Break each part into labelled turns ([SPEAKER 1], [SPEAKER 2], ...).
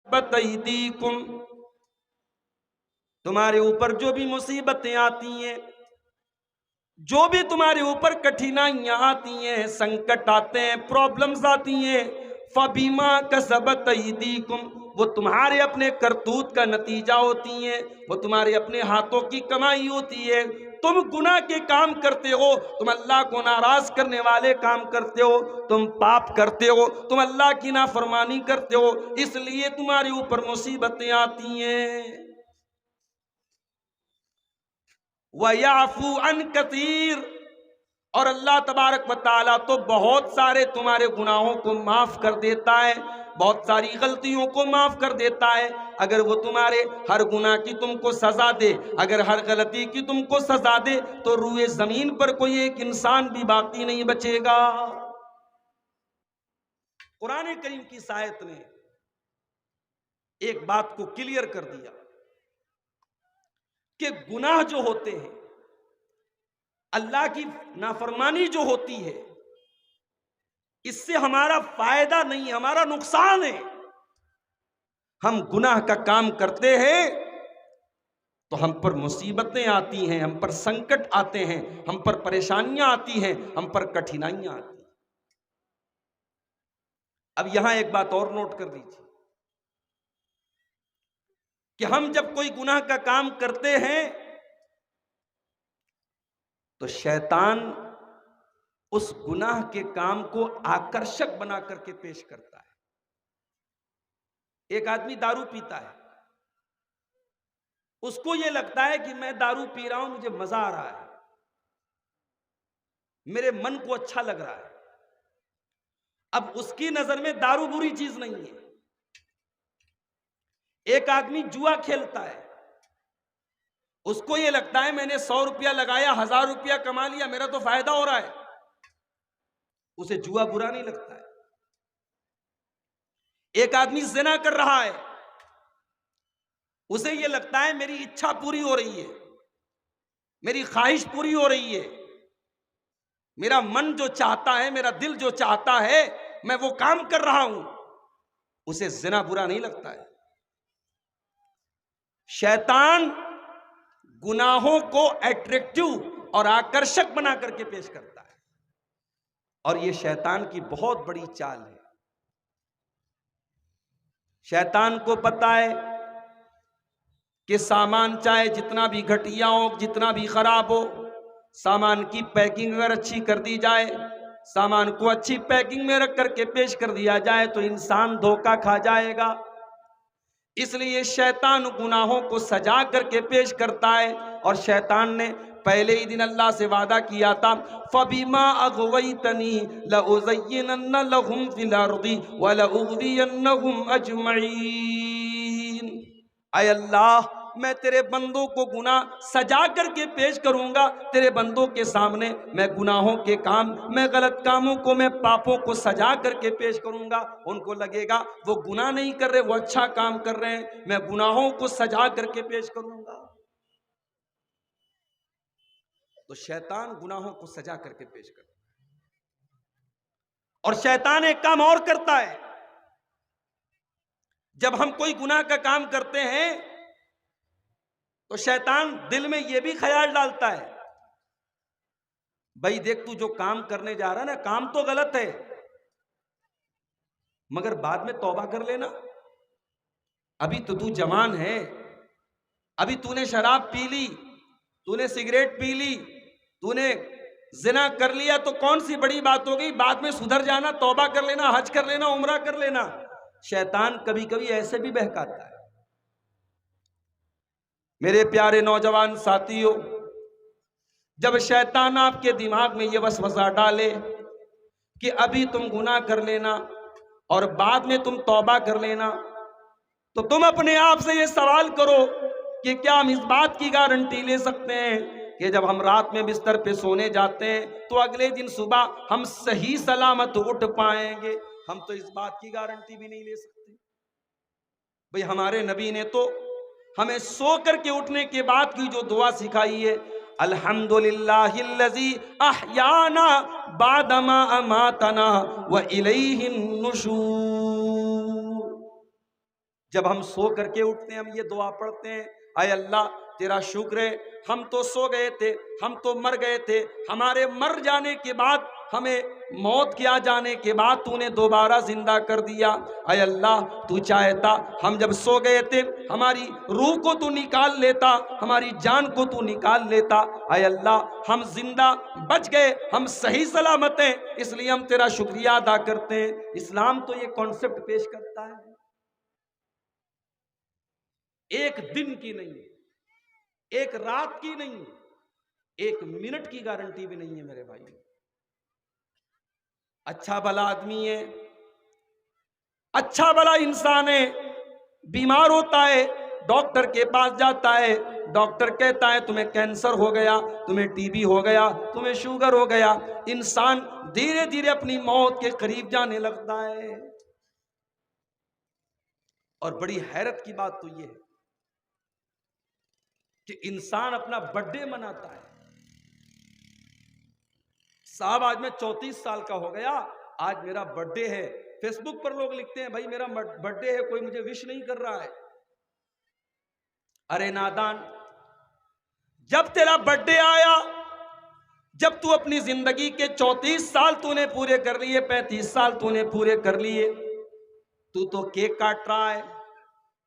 [SPEAKER 1] बतईदीकुम, तुम्हारे ऊपर जो भी मुसीबतें आती हैं, जो भी तुम्हारे ऊपर कठिनाइयां आती हैं, संकट आते हैं, प्रॉब्लम्स आती हैं, फबीमा कसबत अयदीकुम, वो तुम्हारे अपने करतूत का नतीजा होती हैं, वो तुम्हारे अपने हाथों की कमाई होती है। तुम गुनाह के काम करते हो, तुम अल्लाह को नाराज करने वाले काम करते हो, तुम पाप करते हो, तुम अल्लाह की नाफरमानी करते हो, इसलिए तुम्हारे ऊपर मुसीबतें आती हैं। वयाफू अन कसीर, और अल्लाह तबारक व तआला तो बहुत सारे तुम्हारे गुनाहों को माफ कर देता है, बहुत सारी गलतियों को माफ कर देता है। अगर वो तुम्हारे हर गुनाह की तुमको सजा दे, अगर हर गलती की तुमको सजा दे, तो रूए जमीन पर कोई एक इंसान भी बाकी नहीं बचेगा। कुरान करीम की आयत ने एक बात को क्लियर कर दिया कि गुनाह जो होते हैं, अल्लाह की नाफरमानी जो होती है, इससे हमारा फायदा नहीं, हमारा नुकसान है। हम गुनाह का काम करते हैं तो हम पर मुसीबतें आती हैं, हम पर संकट आते हैं, हम पर परेशानियां आती हैं, हम पर कठिनाइयां आती हैं। अब यहां एक बात और नोट कर लीजिए कि हम जब कोई गुनाह का काम करते हैं तो शैतान उस गुनाह के काम को आकर्षक बना करके पेश करता है। एक आदमी दारू पीता है, उसको यह लगता है कि मैं दारू पी रहा हूं, मुझे मजा आ रहा है, मेरे मन को अच्छा लग रहा है। अब उसकी नजर में दारू बुरी चीज नहीं है। एक आदमी जुआ खेलता है, उसको यह लगता है मैंने 100 रुपया लगाया, 1000 रुपया कमा लिया, मेरा तो फायदा हो रहा है, उसे जुआ बुरा नहीं लगता है। एक आदमी ज़िना कर रहा है, उसे यह लगता है मेरी इच्छा पूरी हो रही है, मेरी ख्वाहिश पूरी हो रही है, मेरा मन जो चाहता है, मेरा दिल जो चाहता है, मैं वो काम कर रहा हूं, उसे ज़िना बुरा नहीं लगता है। शैतान गुनाहों को एट्रैक्टिव और आकर्षक बना करके पेश करता है, और यह शैतान की बहुत बड़ी चाल है। शैतान को पता है कि सामान चाहे जितना भी घटिया हो, जितना भी खराब हो, सामान की पैकिंग अगर अच्छी कर दी जाए, सामान को अच्छी पैकिंग में रख करके पेश कर दिया जाए, तो इंसान धोखा खा जाएगा। इसलिए शैतान गुनाहों को सजा करके पेश करता है। और शैतान ने पहले ही दिन अल्लाह से वादा किया था, फबीमा अग़वैतनी लउज़य्यिनन्ना लहुम फिल अर्दि व लउग़वियन्नहुम अजमईन। ऐ अल्लाह, मैं तेरे बंदों को गुनाह सजा करके पेश करूंगा, तेरे बंदों के सामने मैं गुनाहों के काम, मैं गलत कामों को, मैं पापों को सजा करके पेश करूंगा। उनको लगेगा वो गुनाह नहीं कर रहे, वो अच्छा काम कर रहे हैं, मैं गुनाहों को सजा करके पेश करूंगा। तो शैतान गुनाहों को सजा करके पेश करता है। और शैतान एक काम और करता है, जब हम कोई गुनाह का काम करते हैं तो शैतान दिल में यह भी ख्याल डालता है, भाई देख, तू जो काम करने जा रहा है ना, काम तो गलत है, मगर बाद में तौबा कर लेना, अभी तो तू जवान है, अभी तूने शराब पी ली, तूने सिगरेट पी ली, तूने जिना कर लिया, तो कौन सी बड़ी बात हो गई, बाद में सुधर जाना, तौबा कर लेना, हज कर लेना, उम्रा कर लेना। शैतान कभी कभी ऐसे भी बहकाता है। मेरे प्यारे नौजवान साथियों, जब शैतान आपके दिमाग में यह वसवसा डाले कि अभी तुम गुनाह कर लेना और बाद में तुम तौबा कर लेना, तो तुम अपने आप से यह सवाल करो कि क्या हम इस बात की गारंटी ले सकते हैं कि जब हम रात में बिस्तर पे सोने जाते हैं तो अगले दिन सुबह हम सही सलामत उठ पाएंगे? हम तो इस बात की गारंटी भी नहीं ले सकते। भाई हमारे नबी ने तो हमें सो करके उठने के बाद की जो दुआ सिखाई है, अल्हम्दुलिल्लाहिल्लज़ी अहयाना बादमा अमातना व इलैहिन नुशूर। जब हम सो करके उठते हैं हम ये दुआ पढ़ते हैं, आय अल्लाह तेरा शुक्र है, हम तो सो गए थे, हम तो मर गए थे, हमारे मर जाने के बाद, हमें मौत के आ जाने के बाद तूने दोबारा जिंदा कर दिया। आय अल्लाह तू चाहता हम जब सो गए थे हमारी रूह को तू निकाल लेता, हमारी जान को तू निकाल लेता। आय अल्लाह हम जिंदा बच गए, हम सही सलामत हैं, इसलिए हम तेरा शुक्रिया अदा करते हैं। इस्लाम तो ये कॉन्सेप्ट पेश करता है, एक दिन की नहीं, एक रात की नहीं, एक मिनट की गारंटी भी नहीं है मेरे भाई। अच्छा भला आदमी है, अच्छा भला इंसान है, बीमार होता है, डॉक्टर के पास जाता है, डॉक्टर कहता है तुम्हें कैंसर हो गया, तुम्हें टीबी हो गया, तुम्हें शुगर हो गया। इंसान धीरे धीरे अपनी मौत के करीब जाने लगता है। और बड़ी हैरत की बात तो यह है कि इंसान अपना बर्थडे मनाता है। साहब आज मैं 34 साल का हो गया, आज मेरा बर्थडे है। फेसबुक पर लोग लिखते हैं भाई मेरा बर्थडे है, कोई मुझे विश नहीं कर रहा है। अरे नादान, जब तेरा बर्थडे आया, जब तू अपनी जिंदगी के 34 साल तूने पूरे कर लिए, 35 साल तूने पूरे कर लिए, तू तो केक काट रहा है,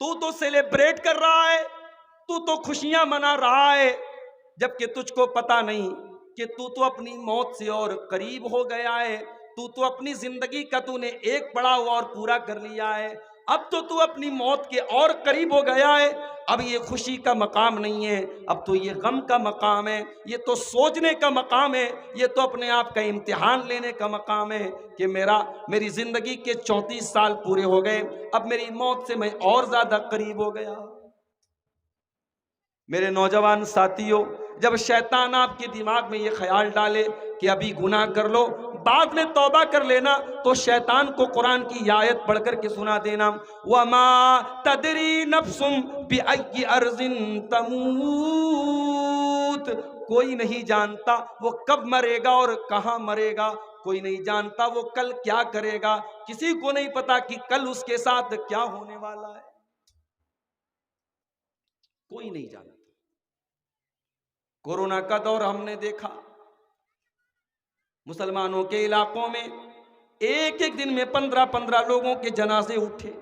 [SPEAKER 1] तू तो सेलिब्रेट कर रहा है, तू तो खुशियां मना रहा है, जबकि तुझको पता नहीं कि तू तो अपनी मौत से और करीब हो गया है। तू तो अपनी जिंदगी का तूने एक पड़ाव और पूरा कर लिया है, अब तो तू अपनी मौत के और करीब हो गया है। अब ये खुशी का मकाम नहीं है, अब तो ये गम का मकाम है, ये तो सोचने का मकाम है, ये तो अपने आप का इम्तिहान लेने का मकाम है कि मेरी जिंदगी के 34 साल पूरे हो गए, अब मेरी मौत से मैं और ज्यादा करीब हो गया। मेरे नौजवान साथियों, जब शैतान आपके दिमाग में ये ख्याल डाले कि अभी गुनाह कर लो, बाद में तौबा कर लेना, तो शैतान को कुरान की आयत पढ़कर के सुना देना, वमा तदरी नफ्सुम बिअय्यि अर्ज़िन तमूत। कोई नहीं जानता वो कब मरेगा और कहां मरेगा, कोई नहीं जानता वो कल क्या करेगा, किसी को नहीं पता कि कल उसके साथ क्या होने वाला है, कोई नहीं जानता। कोरोना का दौर हमने देखा, मुसलमानों के इलाकों में एक एक दिन में 15-15 लोगों के जनाजे उठे।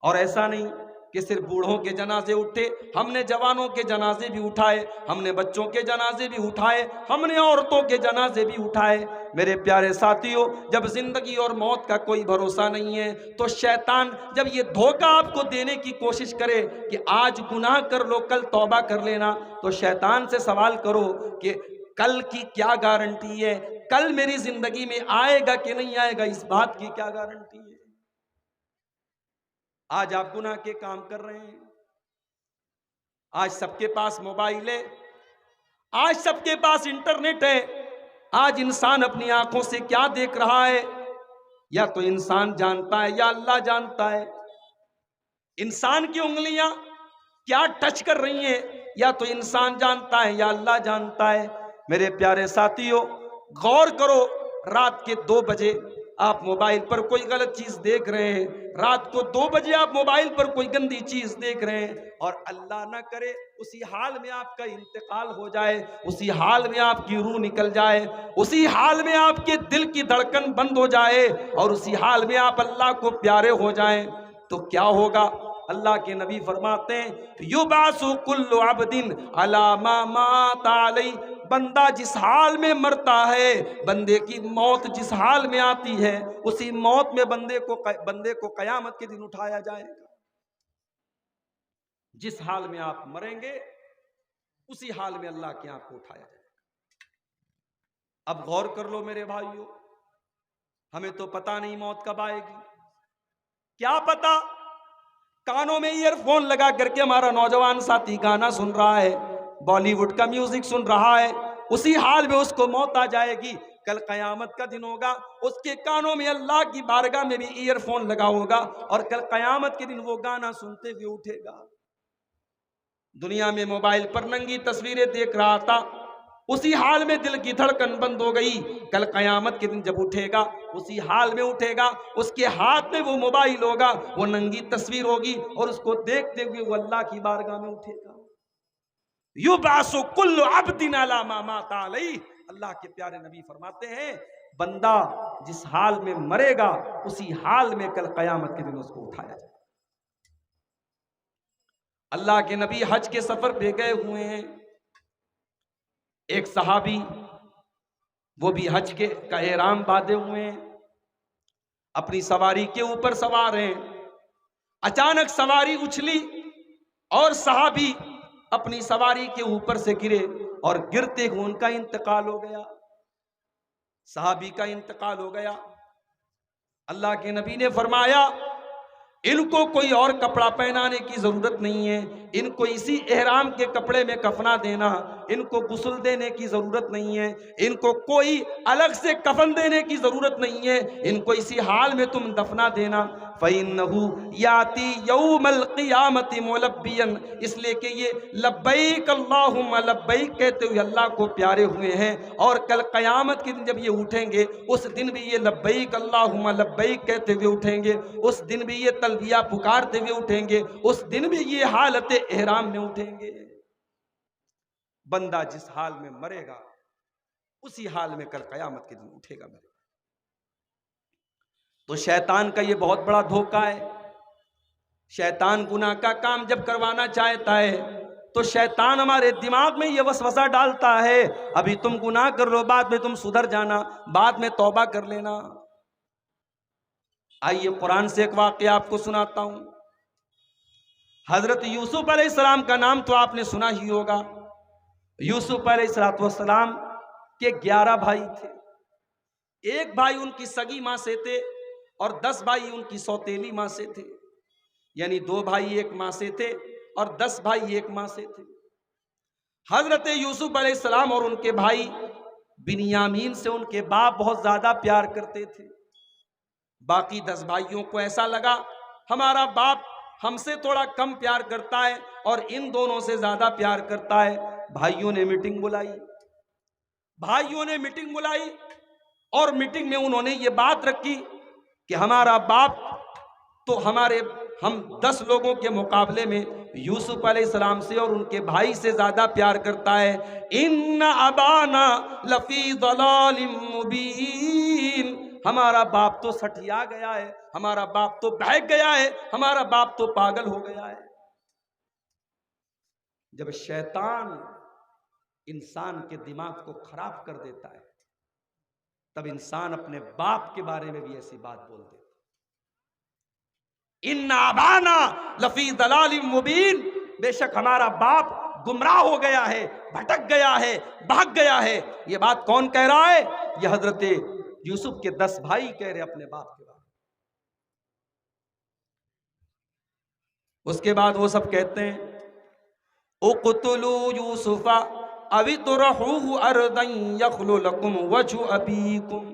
[SPEAKER 1] और ऐसा नहीं कि सिर्फ बूढ़ों के जनाजे उठे, हमने जवानों के जनाजे भी उठाए, हमने बच्चों के जनाजे भी उठाए, हमने औरतों के जनाजे भी उठाए। मेरे प्यारे साथियों, जब जिंदगी और मौत का कोई भरोसा नहीं है, तो शैतान जब ये धोखा आपको देने की कोशिश करे कि आज गुनाह कर लो कल तौबा कर लेना, तो शैतान से सवाल करो कि कल की क्या गारंटी है, कल मेरी जिंदगी में आएगा कि नहीं आएगा, इस बात की क्या गारंटी है। आज आप गुनाह के काम कर रहे हैं, आज सबके पास मोबाइल है, आज सबके पास इंटरनेट है, आज इंसान अपनी आंखों से क्या देख रहा है या तो इंसान जानता है या अल्लाह जानता है। इंसान की उंगलियां क्या टच कर रही हैं या तो इंसान जानता है या अल्लाह जानता है। मेरे प्यारे साथियों, गौर करो, रात के 2 बजे आप मोबाइल पर कोई गलत चीज देख रहे हैं, रात को 2 बजे आप मोबाइल पर कोई गंदी चीज देख रहे हैं, और अल्लाह ना करे उसी हाल में आपका इंतकाल हो जाए, उसी हाल में आपकी रूह निकल जाए, उसी हाल में आपके दिल की धड़कन बंद हो जाए और उसी हाल में आप अल्लाह को प्यारे हो जाएं, तो क्या होगा। अल्लाह के नबी फरमाते हैं युबासु कुल्लु अब्दिन अला मा माता अलैहि, बंदा जिस हाल में मरता है, बंदे की मौत जिस हाल में आती है, उसी मौत में बंदे को कयामत के दिन उठाया जाएगा। जिस हाल में आप मरेंगे उसी हाल में अल्लाह के आपको उठाया जाएगा। अब गौर कर लो मेरे भाइयों, हमें तो पता नहीं मौत कब आएगी, क्या पता कानों में ईयरफोन लगा करके हमारा नौजवान साथी गाना सुन रहा है, बॉलीवुड का म्यूजिक सुन रहा है, उसी हाल में उसको मौत आ जाएगी। कल कयामत का दिन होगा, उसके कानों में अल्लाह की बारगाह में भी ईयरफोन लगा होगा और कल कयामत के दिन वो गाना सुनते हुए उठेगा। दुनिया में मोबाइल पर नंगी तस्वीरें देख रहा था, उसी हाल में दिल की धड़कन बंद हो गई। कल कयामत के दिन जब उठेगा उसी हाल में उठेगा, उसके हाथ में वो मोबाइल होगा, वो नंगी तस्वीर होगी और उसको देखते हुए वो अल्लाह की बारगाह में उठेगा। युबासु कुल्लु अब्दिन अला मा माता अलैहि। अल्लाह के प्यारे नबी फरमाते हैं, बंदा जिस हाल में मरेगा उसी हाल में कल कयामत के दिन उसको उठाया जाए। अल्लाह के नबी हज के सफर पे गए हुए हैं। एक सहाबी वो भी हज के का एहराम बांधे हुए हैं, अपनी सवारी के ऊपर सवार हैं। अचानक सवारी उछली और सहाबी अपनी सवारी के ऊपर से गिरे और गिरते हुए उनका इंतकाल हो गया। सहाबी का इंतकाल हो गया। अल्लाह के नबी ने फरमाया, इनको कोई और कपड़ा पहनाने की जरूरत नहीं है, इनको इसी एहराम के कपड़े में कफना देना, इनको गुस्ल देने की जरूरत नहीं है, इनको कोई अलग से कफन देने की जरूरत नहीं है, इनको इसी हाल में तुम दफना देना। फ़इन्नहु याती यौमल क़ियामति मुलब्बियन, इसलिए कि ये लब्बैक अल्लाहुम्मा लब्बैक कहते हुए अल्लाह को प्यारे हुए हैं और कल क़यामत के दिन जब ये उठेंगे उस दिन भी ये लब्बैक अल्लाहुम्मा लब्बैक कहते हुए उठेंगे, उस दिन भी ये तलबिया पुकारते हुए उठेंगे, उस दिन भी ये हालत एहराम में उठेंगे। बंदा जिस हाल में मरेगा उसी हाल में कल कयामत के दिन उठेगा मरेगा। तो शैतान का ये बहुत बड़ा धोखा है। शैतान गुनाह का काम जब करवाना चाहता है तो शैतान हमारे दिमाग में ये वसवसा डालता है, अभी तुम गुनाह कर लो, बाद में तुम सुधर जाना, बाद में तौबा कर लेना। आइए कुरान से एक वाक़या आपको सुनाता हूं। हजरत यूसुफ अलैहिस्सलाम का नाम तो आपने सुना ही होगा। यूसुफ अलैहिस्सलाम के 11 भाई थे। एक भाई उनकी सगी मां से थे और 10 भाई उनकी सौतेली मां से थे, यानी 2 भाई एक मां से थे और 10 भाई एक मां से थे। हजरत यूसुफ अलैहिस्सलाम और उनके भाई बिन्यामीन से उनके बाप बहुत ज्यादा प्यार करते थे। बाकी 10 भाइयों को ऐसा लगा हमारा बाप हमसे थोड़ा कम प्यार करता है और इन दोनों से ज्यादा प्यार करता है। भाइयों ने मीटिंग बुलाई और मीटिंग में उन्होंने ये बात रखी कि हमारा बाप तो हम 10 लोगों के मुकाबले में यूसुफ अलैहिस्सलाम से और उनके भाई से ज्यादा प्यार करता है। इन्ना अबाना लफी दलालिम मुबीन, हमारा बाप तो सठिया गया है, हमारा बाप तो बहक गया है, हमारा बाप तो पागल हो गया है। जब शैतान इंसान के दिमाग को खराब कर देता है तब इंसान अपने बाप के बारे में भी ऐसी बात बोल देता है। इन्ना अबाना लफी दलालिम मुबीन, बेशक हमारा बाप गुमराह हो गया है, भटक गया है, भाग गया है। ये बात कौन कह रहा है? ये हजरत यूसुफ के 10 भाई कह रहे अपने बाप के बारे में। उसके बाद वो सब कहते हैं उक़्तुलू यूसुफा अवितरहूहु अर्दन यख्लु लकुम वजहु अबीकुम।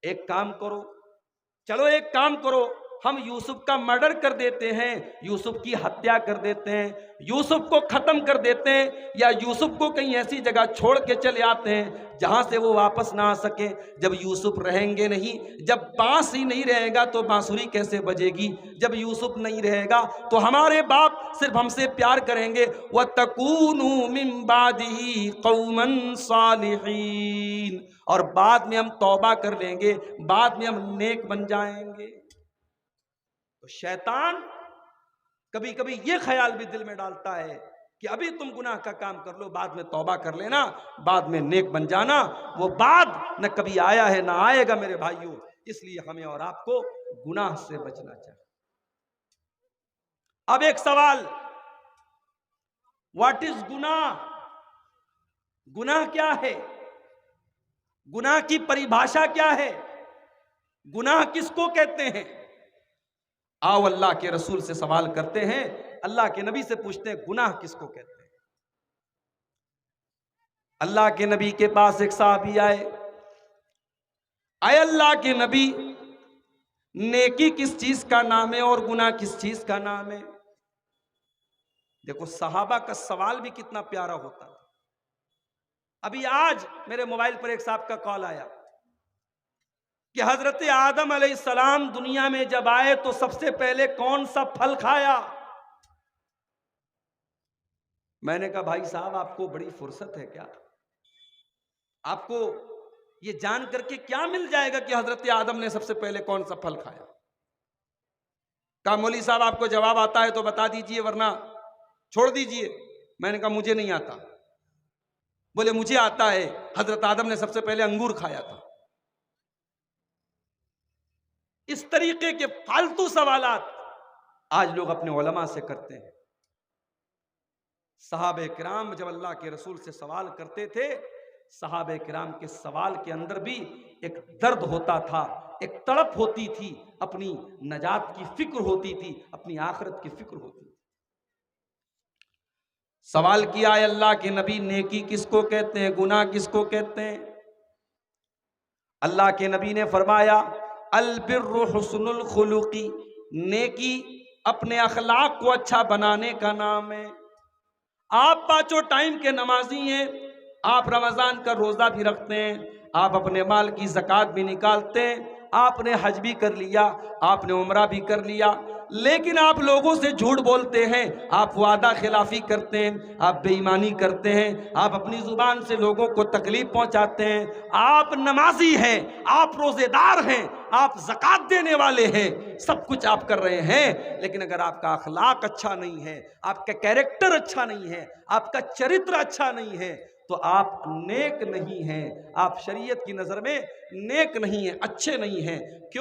[SPEAKER 1] एक काम करो, चलो एक काम करो, हम यूसुफ का मर्डर कर देते हैं, यूसुफ की हत्या कर देते हैं, यूसुफ को खत्म कर देते हैं, या यूसुफ को कहीं ऐसी जगह छोड़ के चले आते हैं जहां से वो वापस ना आ सके। जब यूसुफ रहेंगे नहीं, जब बांस ही नहीं रहेगा तो बांसुरी कैसे बजेगी? जब यूसुफ नहीं रहेगा तो हमारे बाप सिर्फ हमसे प्यार करेंगे। व तकूनू मिन बादिही कौमन सालिहीन, और बाद में हम तौबा कर लेंगे, बाद में हम नेक बन जाएंगे। तो शैतान कभी कभी ये ख्याल भी दिल में डालता है कि अभी तुम गुनाह का काम कर लो, बाद में तौबा कर लेना, बाद में नेक बन जाना। वो बाद न कभी आया है ना आएगा मेरे भाइयों। इसलिए हमें और आपको गुनाह से बचना चाहिए। अब एक सवाल, व्हाट इज गुनाह? गुनाह क्या है? गुनाह की परिभाषा क्या है? गुनाह किसको कहते हैं? आओ अल्लाह के रसूल से सवाल करते हैं, अल्लाह के नबी से पूछते हैं गुनाह किसको कहते हैं। अल्लाह के नबी के पास एक साहबी आए अल्लाह के नबी, नेकी किस चीज का नाम है और गुनाह किस चीज का नाम है? देखो सहाबा का सवाल भी कितना प्यारा होता है। अभी आज मेरे मोबाइल पर एक साहब का कॉल आया कि हजरत आदम अलैहिस्सलाम दुनिया में जब आए तो सबसे पहले कौन सा फल खाया। मैंने कहा भाई साहब आपको बड़ी फुर्सत है क्या, आपको ये जान करके क्या मिल जाएगा कि हजरत आदम ने सबसे पहले कौन सा फल खाया। कहा मौली साहब आपको जवाब आता है तो बता दीजिए वरना छोड़ दीजिए। मैंने कहा मुझे नहीं आता। बोले मुझे आता है, हजरत आदम ने सबसे पहले अंगूर खाया था। इस तरीके के फालतू सवालात आज लोग अपने उलमा से करते हैं। सहाबे किराम जब अल्लाह के रसूल से सवाल करते थे, सहाबे किराम के सवाल के अंदर भी एक दर्द होता था, एक तड़प होती थी, अपनी नजात की फिक्र होती थी, अपनी आखिरत की फिक्र होती थी। सवाल किया है अल्लाह के नबी, नेकी किसको कहते हैं, गुनाह किसको कहते हैं। अल्लाह के नबी ने फरमाया अल बिर्रु हुस्नुल खुलुकी, नेकी अपने अखलाक को अच्छा बनाने का नाम है। आप पांचों टाइम के नमाजी हैं, आप रमजान का रोजा भी रखते हैं, आप अपने माल की ज़कात भी निकालते हैं, आपने हज भी कर लिया, आपने उम्रा भी कर लिया, लेकिन आप लोगों से झूठ बोलते हैं, आप वादा खिलाफी करते हैं, आप बेईमानी करते हैं, आप अपनी जुबान से लोगों को तकलीफ पहुंचाते हैं। आप नमाजी हैं, आप रोजेदार हैं, आप ज़कात देने वाले हैं, सब कुछ आप कर रहे हैं, लेकिन अगर आपका अखलाक अच्छा नहीं है, आपका कैरेक्टर अच्छा नहीं है, आपका चरित्र अच्छा नहीं है, तो आप नेक नहीं हैं, आप शरीयत की नज़र में नेक नहीं हैं, अच्छे नहीं हैं। क्यों?